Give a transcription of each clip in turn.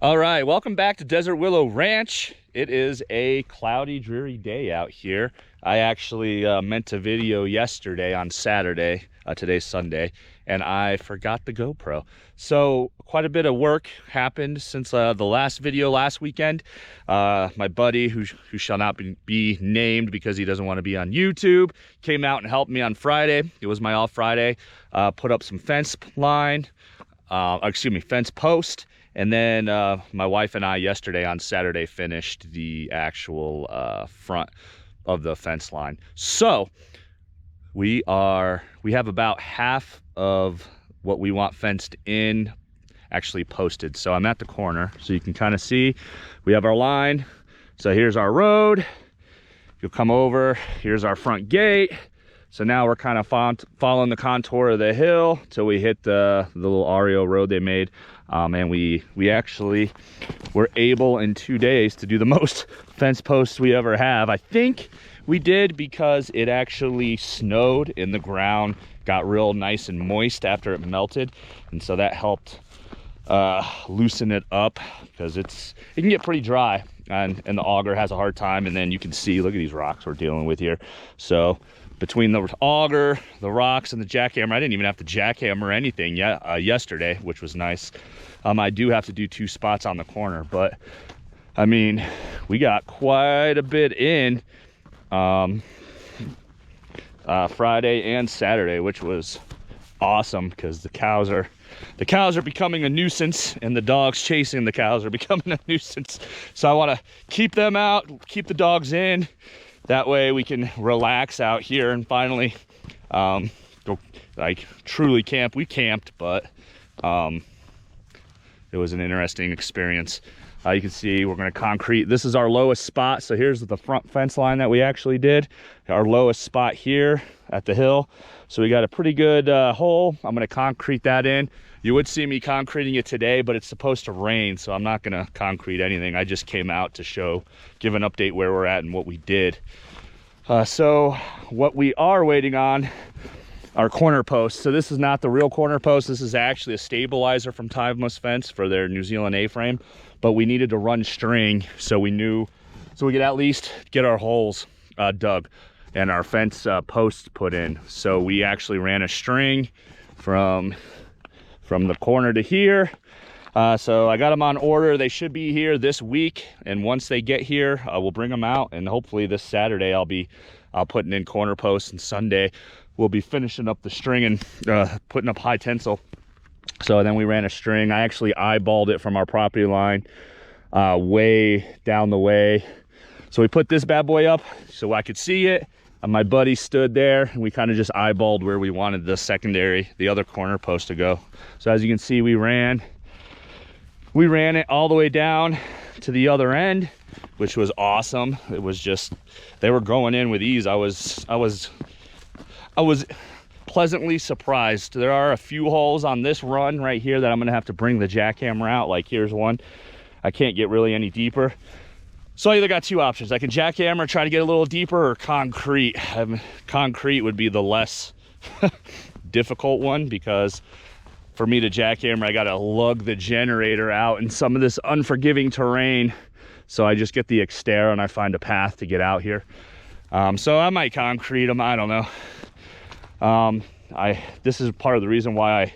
All right, welcome back to Desert Willow Ranch. It is a cloudy, dreary day out here. I actually meant to video yesterday on Saturday, today's Sunday, and I forgot the GoPro. So quite a bit of work happened since the last video last weekend. My buddy, who shall not be named because he doesn't want to be on YouTube, came out and helped me on Friday. It was my off Friday. Put up some fence post. And then my wife and I yesterday on Saturday finished the actual front of the fence line. So we have about half of what we want fenced in actually posted. So I'm at the corner, so you can kind of see we have our line. So here's our road. You'll come over, here's our front gate. So now we're kind of following the contour of the hill till we hit the little REO road they made. And we actually were able in 2 days to do the most fence posts we ever have. I think we did because it actually snowed and the ground got real nice and moist after it melted. And so that helped loosen it up because it can get pretty dry and the auger has a hard time. And then you can see, look at these rocks we're dealing with here. So between the auger, the rocks, and the jackhammer, I didn't even have to jackhammer anything yesterday, which was nice. I do have to do 2 spots on the corner, but I mean, we got quite a bit in Friday and Saturday, which was awesome because the cows are becoming a nuisance and the dogs chasing the cows are becoming a nuisance. So I want to keep them out, keep the dogs in. That way we can relax out here and finally go like truly camp. We camped, but it was an interesting experience. You can see we're going to concrete. This is our lowest spot. So here's the front fence line that we actually did. Our lowest spot here at the hill. So we got a pretty good hole. I'm going to concrete that in. You would see me concreting it today, but it's supposed to rain, so I'm not going to concrete anything. I just came out to give an update where we're at and what we did. So what we are waiting on are corner posts. So this is not the real corner post. This is actually a stabilizer from Timeless Fence for their New Zealand A-frame, but we needed to run string so we could at least get our holes dug and our fence posts put in. So we actually ran a string from the corner to here. So I got them on order. They should be here this week, and once they get here, we'll bring them out, and hopefully this Saturday I'll be putting in corner posts, and Sunday we'll be finishing up the string and putting up high tensile. So then we ran a string. I actually eyeballed it from our property line way down the way. So we put this bad boy up so I could see it. And my buddy stood there and we kind of just eyeballed where we wanted the other corner post to go. So as you can see, we ran it all the way down to the other end, which was awesome. It was just, they were going in with ease. I was pleasantly surprised. There are a few holes on this run right here that I'm gonna have to bring the jackhammer out. Like here's one. I can't get really any deeper. So I either got 2 options. I can jackhammer, try to get a little deeper, or concrete. Concrete would be the less difficult one because for me to jackhammer, I gotta lug the generator out in some of this unforgiving terrain. So I just get the Xterra and I find a path to get out here. So I might concrete them, I don't know. This is part of the reason why I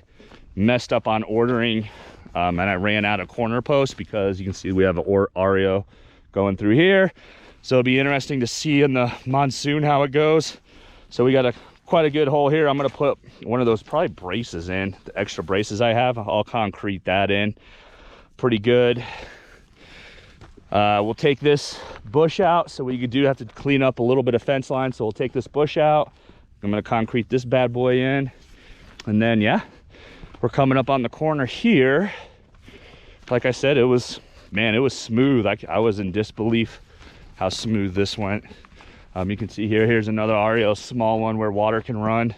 messed up on ordering and I ran out of corner posts, because you can see we have an REO going through here. So it'll be interesting to see in the monsoon how it goes. So we got quite a good hole here. I'm gonna put one of those probably braces in, the extra braces I have. I'll concrete that in pretty good. We'll take this bush out. So we do have to clean up a little bit of fence line. So we'll take this bush out. I'm gonna concrete this bad boy in. And then, yeah, we're coming up on the corner here. Like I said, it was smooth. I was in disbelief how smooth this went. You can see here's another REO small one where water can run.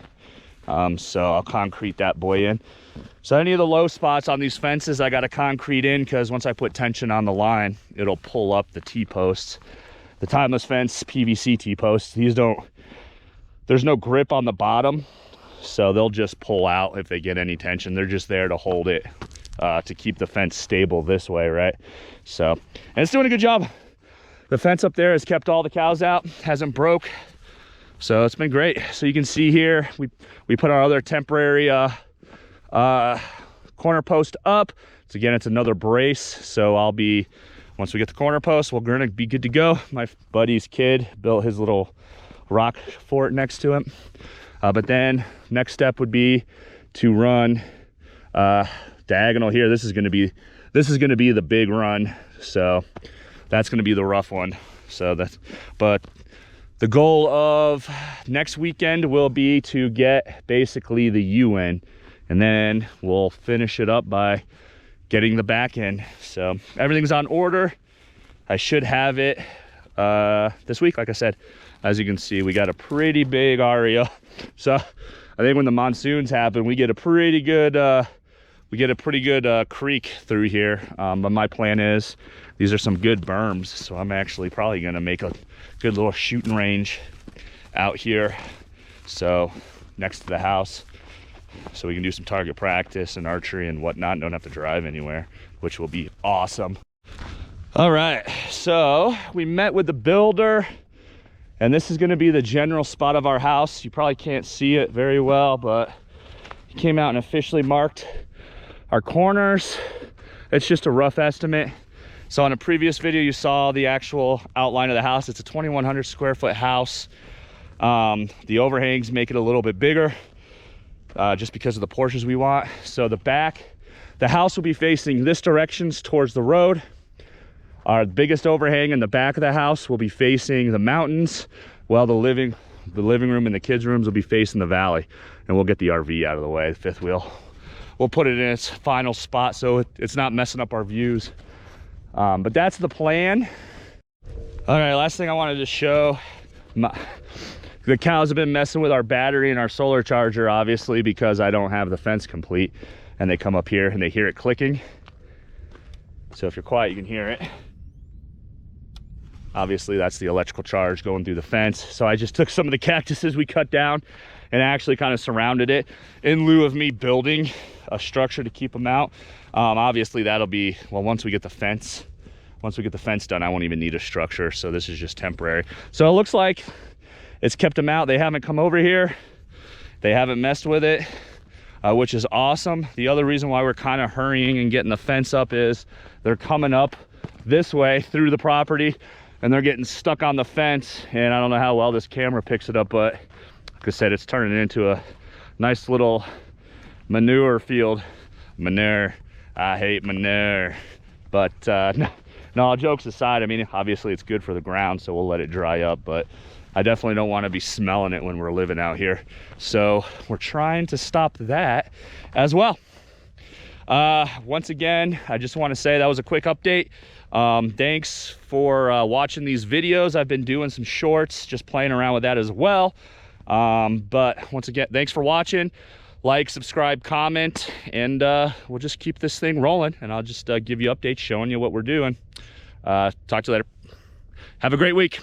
So I'll concrete that boy in. So any of the low spots on these fences, I got to concrete in, because once I put tension on the line, it'll pull up the T-posts. The Timeless Fence PVC T-posts, there's no grip on the bottom, so they'll just pull out if they get any tension. They're just there to hold it to keep the fence stable this way, right? So, and it's doing a good job. The fence up there has kept all the cows out, hasn't broke. So it's been great. So you can see here, we put our other temporary corner post up. So again, it's another brace. So once we get the corner post, we're gonna be good to go. My buddy's kid built his little rock fort next to him. But then next step would be to run diagonal here. This is gonna be the big run. So that's gonna be the rough one. But the goal of next weekend will be to get basically the U in, and then we'll finish it up by getting the back in. So everything's on order. I should have it this week. Like I said, as you can see, we got a pretty big area. So I think when the monsoons happen, we get a pretty good creek through here. But my plan is, these are some good berms, so I'm actually probably gonna make a good little shooting range out here, so next to the house, so we can do some target practice and archery and whatnot. Don't have to drive anywhere, which will be awesome. All right, so we met with the builder, and this is gonna be the general spot of our house. You probably can't see it very well, but he came out and officially marked our corners. It's just a rough estimate. So on a previous video, you saw the actual outline of the house. It's a 2,100 square foot house. The overhangs make it a little bit bigger, just because of the porches we want. So the house will be facing this direction towards the road. Our biggest overhang in the back of the house will be facing the mountains, while the living room and the kids' rooms will be facing the valley. And we'll get the RV out of the way, the fifth wheel. We'll put it in its final spot so it's not messing up our views. But that's the plan. All right, last thing I wanted to show. The cows have been messing with our battery and our solar charger, obviously, because I don't have the fence complete. And they come up here and they hear it clicking. So if you're quiet, you can hear it. Obviously, that's the electrical charge going through the fence. So I just took some of the cactuses we cut down and actually kind of surrounded it in lieu of me building a structure to keep them out. Obviously that'll be, well, once we get the fence done, I won't even need a structure. So this is just temporary. So it looks like it's kept them out. They haven't come over here. They haven't messed with it, which is awesome. The other reason why we're kind of hurrying and getting the fence up is they're coming up this way through the property and they're getting stuck on the fence. And I don't know how well this camera picks it up, but like I said, it's turning into a nice little manure field. Manure, I hate manure. But no, jokes aside, I mean, obviously it's good for the ground, so we'll let it dry up, but I definitely don't want to be smelling it when we're living out here. So we're trying to stop that as well. Once again, I just want to say that was a quick update. Thanks for watching these videos. I've been doing some shorts, just playing around with that as well. But once again, thanks for watching. Like, subscribe, comment, and we'll just keep this thing rolling, and I'll just give you updates showing you what we're doing. Talk to you later. Have a great week.